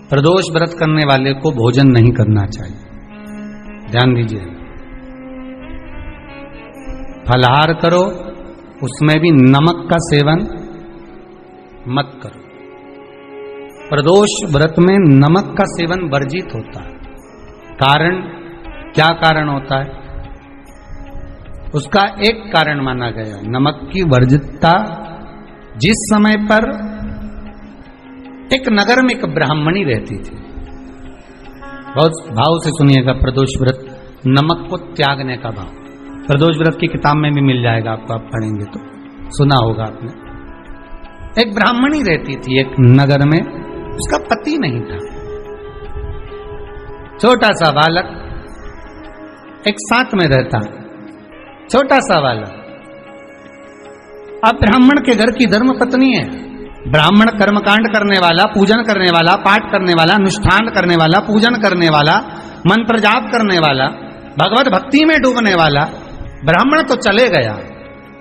प्रदोष व्रत करने वाले को भोजन नहीं करना चाहिए, ध्यान दीजिए। फलाहार करो, उसमें भी नमक का सेवन मत करो। प्रदोष व्रत में नमक का सेवन वर्जित होता है। कारण क्या कारण होता है? उसका एक कारण माना गया नमक की वर्जितता। जिस समय पर एक नगर में एक ब्राह्मणी रहती थी, बहुत भाव से सुनिएगा, प्रदोष व्रत नमक को त्यागने का भाव। प्रदोष व्रत की किताब में भी मिल जाएगा आपको, आप पढ़ेंगे तो सुना होगा आपने। एक ब्राह्मणी रहती थी एक नगर में, उसका पति नहीं था, छोटा सा बालक एक साथ में रहता, छोटा सा बालक। अब ब्राह्मण के घर की धर्म पत्नी है, ब्राह्मण कर्मकांड करने वाला, पूजन करने वाला, पाठ करने वाला, अनुष्ठान करने वाला, पूजन करने वाला, मंत्र जाप करने वाला, भगवत भक्ति में डूबने वाला। ब्राह्मण तो चले गया,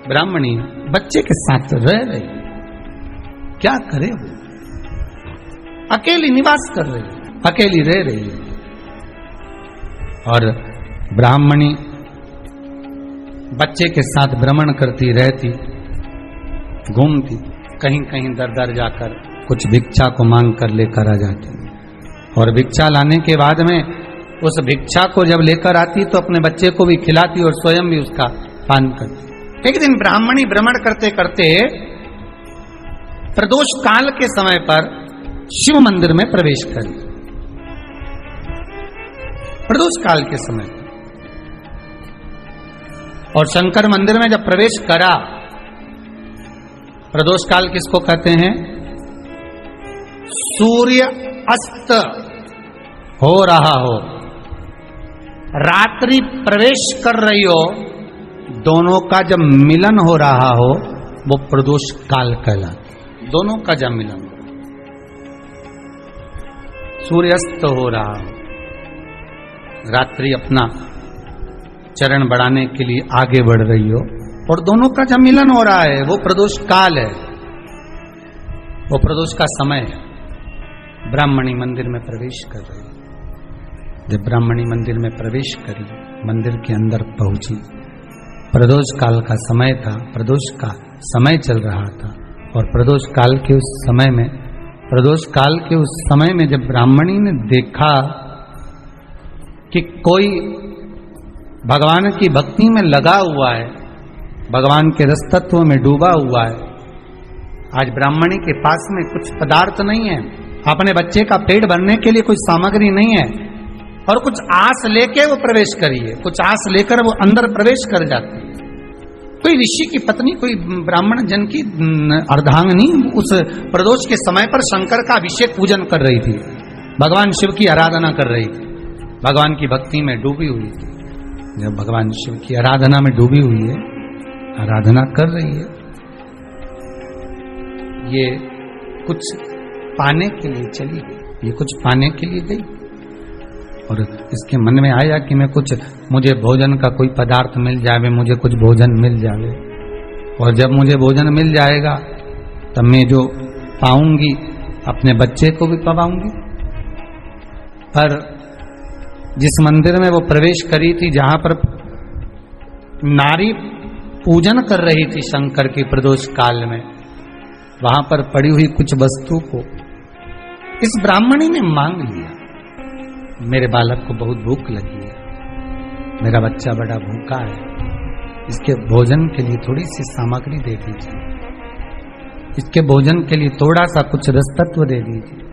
ब्राह्मणी बच्चे के साथ रह रही, क्या करे वो? अकेली निवास कर रही, अकेली रह रही है। और ब्राह्मणी बच्चे के साथ भ्रमण करती रहती, घूमती, कहीं कहीं दर दर जाकर कुछ भिक्षा को मांग कर लेकर आ जाती, और भिक्षा लाने के बाद में उस भिक्षा को जब लेकर आती तो अपने बच्चे को भी खिलाती और स्वयं भी उसका पान करती। एक दिन ब्राह्मणी भ्रमण करते करते प्रदोष काल के समय पर शिव मंदिर में प्रवेश करी। प्रदोष काल के समय और शंकर मंदिर में जब प्रवेश करा, प्रदोष काल किसको कहते हैं? सूर्य अस्त हो रहा हो, रात्रि प्रवेश कर रही हो, दोनों का जब मिलन हो रहा हो वो प्रदोष काल कहलाता। दोनों का जब मिलन, सूर्यास्त हो रहा हो, रात्रि अपना चरण बढ़ाने के लिए आगे बढ़ रही हो और दोनों का जब मिलन हो रहा है, वो प्रदोष काल है, वो प्रदोष का समय है। ब्राह्मणी मंदिर में प्रवेश कर रही। जब ब्राह्मणी मंदिर में प्रवेश करी, मंदिर के अंदर पहुंची, प्रदोष काल का समय था, प्रदोष का समय चल रहा था। और प्रदोष काल के उस समय में, प्रदोष काल के उस समय में जब ब्राह्मणी ने देखा कि कोई भगवान की भक्ति में लगा हुआ है, भगवान के रस तत्व में डूबा हुआ है, आज ब्राह्मणी के पास में कुछ पदार्थ नहीं है, अपने बच्चे का पेट भरने के लिए कोई सामग्री नहीं है, और कुछ आस लेके वो प्रवेश करी है, कुछ आस लेकर वो अंदर प्रवेश कर जाती है। कोई ऋषि की पत्नी, कोई ब्राह्मण जन की अर्धांगिनी उस प्रदोष के समय पर शंकर का अभिषेक पूजन कर रही थी, भगवान शिव की आराधना कर रही थी, भगवान की भक्ति में डूबी हुई थी। जब भगवान शिव की आराधना में डूबी हुई है, आराधना कर रही है, ये कुछ पाने के लिए चली गई, ये कुछ पाने के लिए गई और इसके मन में आया कि मैं कुछ, मुझे भोजन का कोई पदार्थ मिल जाए, मुझे कुछ भोजन मिल जाए, और जब मुझे भोजन मिल जाएगा तब मैं जो पाऊंगी अपने बच्चे को भी पाऊंगी। पर जिस मंदिर में वो प्रवेश करी थी, जहां पर नारी पूजन कर रही थी शंकर की प्रदोष काल में, वहां पर पड़ी हुई कुछ वस्तु को इस ब्राह्मणी ने मांग लिया। मेरे बालक को बहुत भूख लगी है, मेरा बच्चा बड़ा भूखा है, इसके भोजन के लिए थोड़ी सी सामग्री दे दीजिए, इसके भोजन के लिए थोड़ा सा कुछ रस तत्व दे दीजिए।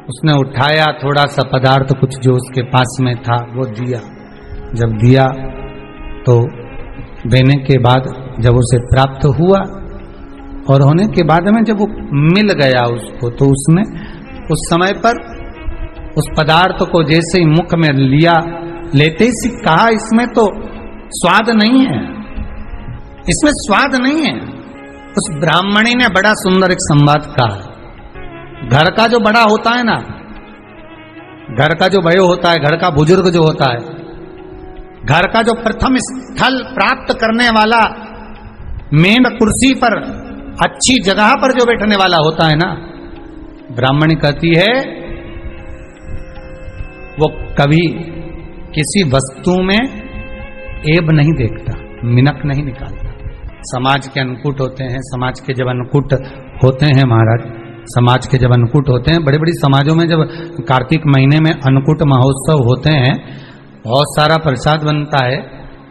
उसने उठाया थोड़ा सा पदार्थ, कुछ जो उसके पास में था वो दिया। जब दिया तो देने के बाद जब उसे प्राप्त हुआ और होने के बाद में जब वो मिल गया उसको, तो उसने उस समय पर उस पदार्थ को जैसे ही मुख में लिया, लेते ही कहा इसमें तो स्वाद नहीं है, इसमें स्वाद नहीं है। उस ब्राह्मणी ने बड़ा सुंदर एक संवाद कहा। घर का जो बड़ा होता है ना, घर का जो बड़े होता है, घर का बुजुर्ग जो होता है, घर का जो प्रथम स्थल प्राप्त करने वाला, मेन कुर्सी पर अच्छी जगह पर जो बैठने वाला होता है ना, ब्राह्मणी कहती है वो कभी किसी वस्तु में ऐब नहीं देखता, मिनक नहीं निकालता। समाज के अन्नकूट होते हैं, समाज के जब अन्नकूट होते हैं महाराज, समाज के जब अन्नकूट होते हैं, बड़ी बड़ी समाजों में जब कार्तिक महीने में अन्नकूट महोत्सव होते हैं, बहुत सारा प्रसाद बनता है।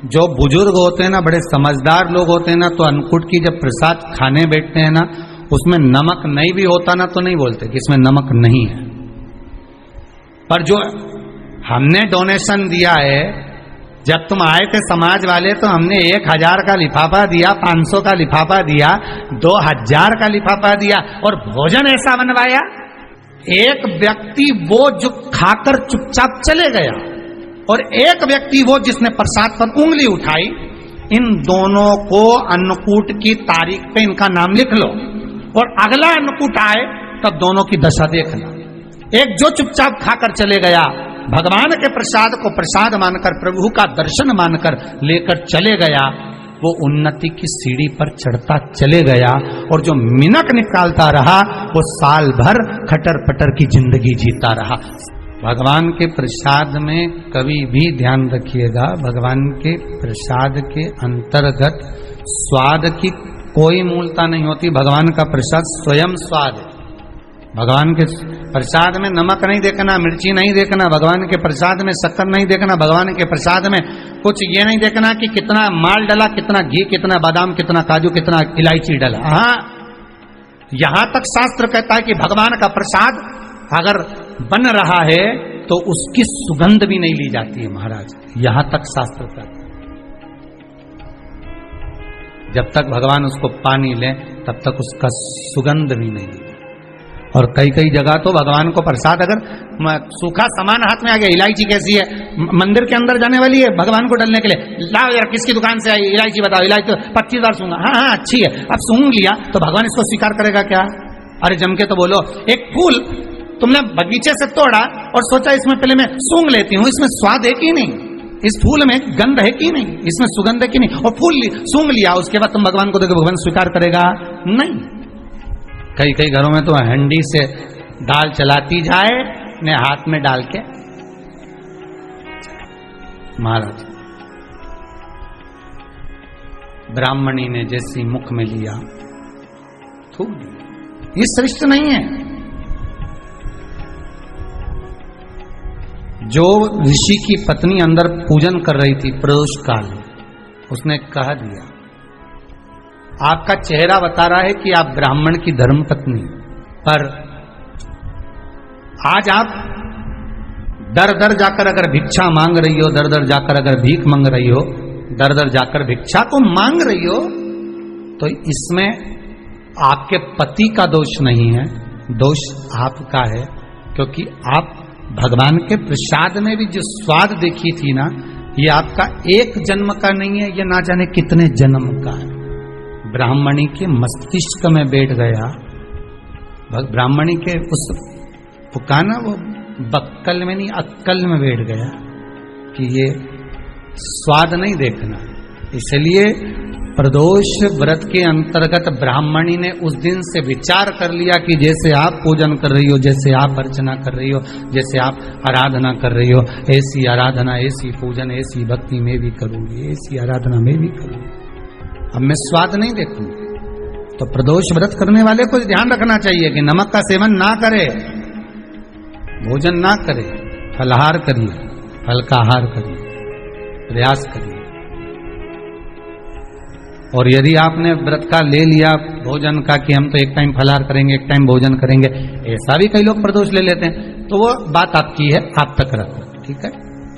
जो बुजुर्ग होते हैं ना, बड़े समझदार लोग होते हैं ना, तो अन्नकूट की जब प्रसाद खाने बैठते हैं ना, उसमें नमक नहीं भी होता ना तो नहीं बोलते कि इसमें नमक नहीं है। पर जो हमने डोनेशन दिया है, जब तुम आए थे समाज वाले तो हमने 1000 का लिफाफा दिया, 500 का लिफाफा दिया, 2000 का लिफाफा दिया और भोजन ऐसा बनवाया। एक व्यक्ति वो जो खाकर चुपचाप चले गया और एक व्यक्ति वो जिसने प्रसाद पर उंगली उठाई। इन दोनों को अन्नकूट की तारीख पे इनका नाम लिख लो और अगला अन्नकूट आए तब दोनों की दशा देखना। एक जो चुपचाप खाकर चले गया, भगवान के प्रसाद को प्रसाद मानकर, प्रभु का दर्शन मानकर लेकर चले गया, वो उन्नति की सीढ़ी पर चढ़ता चले गया। और जो मिनक निकालता रहा वो साल भर खटर पटर की जिंदगी जीता रहा। भगवान के प्रसाद में कभी भी ध्यान रखिएगा, भगवान के प्रसाद के अंतर्गत स्वाद की कोई मूलता नहीं होती। भगवान का प्रसाद स्वयं स्वाद है। भगवान के प्रसाद में नमक नहीं देखना, मिर्ची नहीं देखना, भगवान के प्रसाद में शक्कर नहीं देखना, भगवान के प्रसाद में कुछ ये नहीं देखना कि कितना माल डला, कितना घी, कितना बादाम, कितना काजू, कितना इलायची डला। हाँ, यहां तक शास्त्र कहता है कि भगवान का प्रसाद अगर बन रहा है तो उसकी सुगंध भी नहीं ली जाती है महाराज। यहां तक शास्त्र कहता है। जब तक भगवान उसको पानी ले तब तक उसका सुगंध भी नहीं ली। और कई कई जगह तो भगवान को प्रसाद अगर सूखा सामान हाथ में आ गया, इलायची कैसी है, मंदिर के अंदर जाने वाली है भगवान को डालने के लिए, लाओ यार किसकी दुकान से आई इलायची बताओ, इलायची तो 25 बार सूंघा, हाँ हाँ अच्छी है, अब सूंघ लिया तो भगवान इसको स्वीकार करेगा क्या? अरे जम के तो बोलो। एक फूल तुमने बगीचे से तोड़ा और सोचा इसमें पहले मैं सूंघ लेती हूँ, इसमें स्वाद है कि नहीं, इस फूल में गंध है कि नहीं, इसमें सुगंध है कि नहीं, और फूल सूंघ लिया, उसके बाद तुम भगवान को देखो, भगवान स्वीकार करेगा नहीं। कई कई घरों में तो हंडी से दाल चलाती जाए ने हाथ में डाल के। महाराज ब्राह्मणी ने जैसी मुख में लिया थूक दिया। ये श्रेष्ठ नहीं है। जो ऋषि की पत्नी अंदर पूजन कर रही थी प्रदोष काल में, उसने कह दिया, आपका चेहरा बता रहा है कि आप ब्राह्मण की धर्म पत्नी, पर आज आप दर दर जाकर अगर भिक्षा मांग रही हो, दर दर जाकर अगर भीख मांग रही हो, दर दर जाकर भिक्षा को मांग रही हो, तो इसमें आपके पति का दोष नहीं है, दोष आपका है। क्योंकि आप भगवान के प्रसाद में भी जो स्वाद देखी थी ना, ये आपका एक जन्म का नहीं है, ये ना जाने कितने जन्म का है। ब्राह्मणी के मस्तिष्क में बैठ गया, ब्राह्मणी के उस पुकाना वो बक्कल में नहीं अक्कल में बैठ गया कि ये स्वाद नहीं देखना। इसलिए प्रदोष व्रत के अंतर्गत ब्राह्मणी ने उस दिन से विचार कर लिया कि जैसे आप पूजन कर रही हो, जैसे आप अर्चना कर रही हो, जैसे आप आराधना कर रही हो, ऐसी आराधना, ऐसी पूजन, ऐसी भक्ति में भी करूंगी, ऐसी आराधना में भी करूंगी। अब मैं स्वाद नहीं देखूंगी। तो प्रदोष व्रत करने वाले को ध्यान रखना चाहिए कि नमक का सेवन ना करे, भोजन ना करे, फलाहार करिए, हल्का आहार करिए, प्रयास करिए। और यदि आपने व्रत का ले लिया भोजन का कि हम तो एक टाइम फलाहार करेंगे, एक टाइम भोजन करेंगे, ऐसा भी कई लोग प्रदोष ले लेते हैं, तो वो बात आपकी है, आप तक रखो, ठीक है,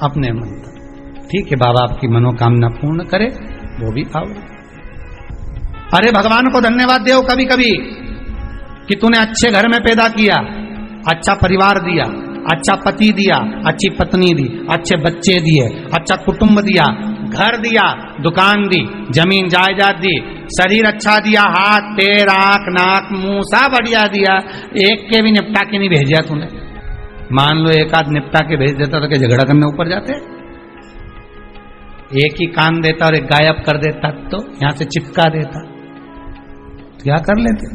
अपने मन तक। ठीक है, बाबा आपकी मनोकामना पूर्ण करे, वो भी आओ। अरे भगवान को धन्यवाद दो कभी कभी कि तूने अच्छे घर में पैदा किया, अच्छा परिवार दिया, अच्छा पति दिया, अच्छी पत्नी दी, अच्छे बच्चे दिए, अच्छा कुटुंब दिया, घर दिया, दुकान दी, जमीन जायदाद दी, शरीर अच्छा दिया, हाथ पैर आंख नाक मुंह सब बढ़िया दिया, एक के भी निपटा के नहीं भेजा तूने। मान लो एक आध निपटा के भेज देता तो क्या झगड़ा करने ऊपर जाते? एक ही कान देता और एक गायब कर देता तो यहां से चिपका देता, क्या कर लेते?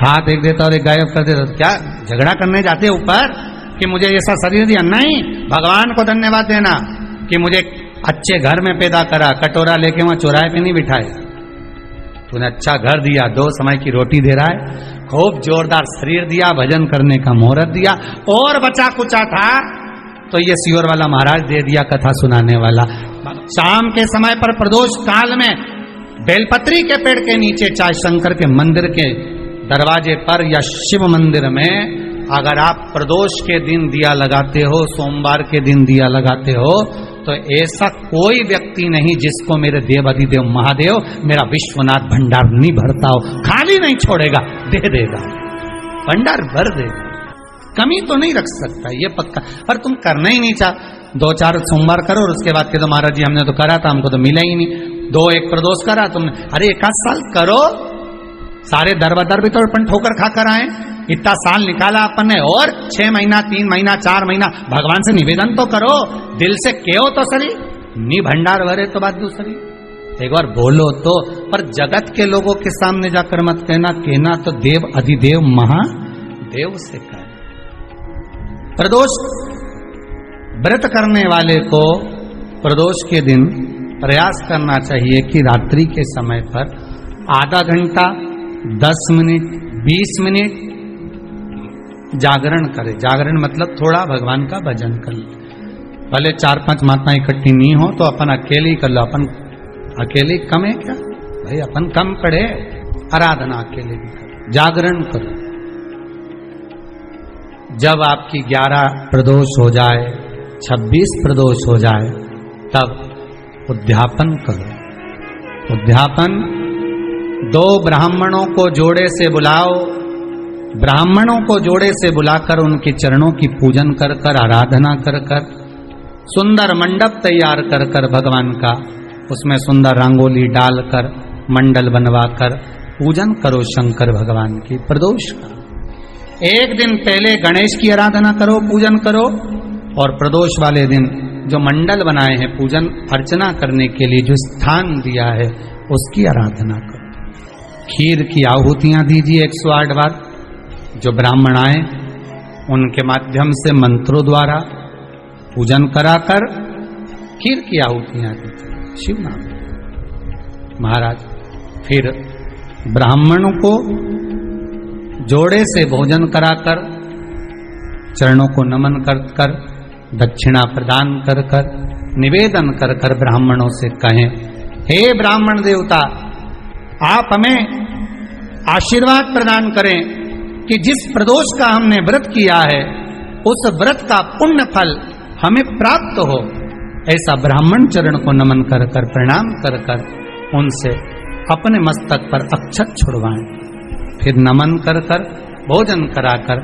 हाथ एक देता और एक गायब कर देता। क्या झगड़ा करने जाते ऊपर कि मुझे ऐसा शरीर दिया? नहीं, भगवान को धन्यवाद देना कि मुझे अच्छे घर में पैदा करा, कटोरा लेके वहां चौराहे पे नहीं बिठाए। तूने अच्छा घर दिया, 2 समय की रोटी दे रहा है, खूब जोरदार शरीर दिया, भजन करने का मुहूर्त दिया, और बचा कुचा था तो ये सियोर वाला महाराज दे दिया, कथा सुनाने वाला। शाम के समय पर प्रदोष काल में बेलपत्री के पेड़ के नीचे, चाहे शंकर के मंदिर के दरवाजे पर या शिव मंदिर में, अगर आप प्रदोष के दिन दिया लगाते हो, सोमवार के दिन दिया लगाते हो, तो ऐसा कोई व्यक्ति नहीं जिसको मेरे देव अधिदेव महादेव मेरा विश्वनाथ भंडार नहीं भरता हो, खाली नहीं छोड़ेगा, दे देगा, भंडार भर देगा, कमी तो नहीं रख सकता, ये पक्का। पर तुम करना ही नहीं चाह, 2-4 सोमवार करो और उसके बाद के तो महाराज जी हमने तो करा था, हमको तो मिला ही नहीं। 2-1 प्रदोष करा तुमने, अरे 1 साल करो, सारे दरबदर भी तो अपन ठोकर खा कर आए, इतना साल निकाला अपन ने, और 6 महीना 3 महीना 4 महीना भगवान से निवेदन तो करो, दिल से कहो तो सही, नी भंडार भरे तो बात दूसरी, एक बार बोलो तो। पर जगत के लोगों के सामने जाकर मत कहना, कहना तो देव अधिदेव महादेव से कहना। प्रदोष व्रत करने वाले को प्रदोष के दिन प्रयास करना चाहिए कि रात्रि के समय पर आधा घंटा, 10 मिनट, 20 मिनट जागरण करे। जागरण मतलब थोड़ा भगवान का भजन कर ले। भले 4-5 माताएं इकट्ठी नहीं हो तो अपन अकेले ही कर लो। अपन अकेले कम है क्या भाई? अपन कम पड़े, आराधना अकेले भी करो, जागरण करो। जब आपकी 11 प्रदोष हो जाए, 26 प्रदोष हो जाए, तब उद्यापन करो। उद्यापन 2 ब्राह्मणों को जोड़े से बुलाओ, ब्राह्मणों को जोड़े से बुलाकर उनके चरणों की पूजन कर कर, आराधना कर कर, सुंदर मंडप तैयार कर कर भगवान का, उसमें सुंदर रंगोली डालकर, मंडल बनवाकर पूजन करो शंकर भगवान की प्रदोष का। एक दिन पहले गणेश की आराधना करो, पूजन करो, और प्रदोष वाले दिन जो मंडल बनाए हैं पूजन अर्चना करने के लिए, जो स्थान दिया है उसकी आराधना करो। खीर की आहुतियां दीजिए 108 बार। जो ब्राह्मण आए उनके माध्यम से मंत्रों द्वारा पूजन कराकर खीर की आहुतियां दीजिए शिव नाम महाराज। फिर ब्राह्मणों को जोड़े से भोजन कराकर, चरणों को नमन कर कर, दक्षिणा प्रदान कर कर, निवेदन कर कर ब्राह्मणों से कहें, हे ब्राह्मण देवता, आप हमें आशीर्वाद प्रदान करें कि जिस प्रदोष का हमने व्रत किया है उस व्रत का पुण्य फल हमें प्राप्त हो। ऐसा ब्राह्मण चरण को नमन कर कर, प्रणाम कर कर उनसे अपने मस्तक पर अक्षत छुड़वाएं। फिर नमन कर कर, भोजन कराकर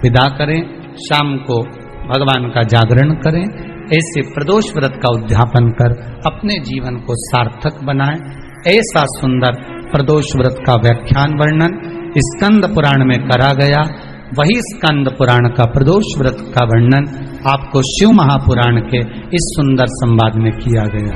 विदा करें। शाम को भगवान का जागरण करें। ऐसे प्रदोष व्रत का उद्यापन कर अपने जीवन को सार्थक बनाएं। ऐसा सुंदर प्रदोष व्रत का व्याख्यान वर्णन स्कंद पुराण में करा गया। वही स्कंद पुराण का प्रदोष व्रत का वर्णन आपको शिव महापुराण के इस सुंदर संवाद में किया गया।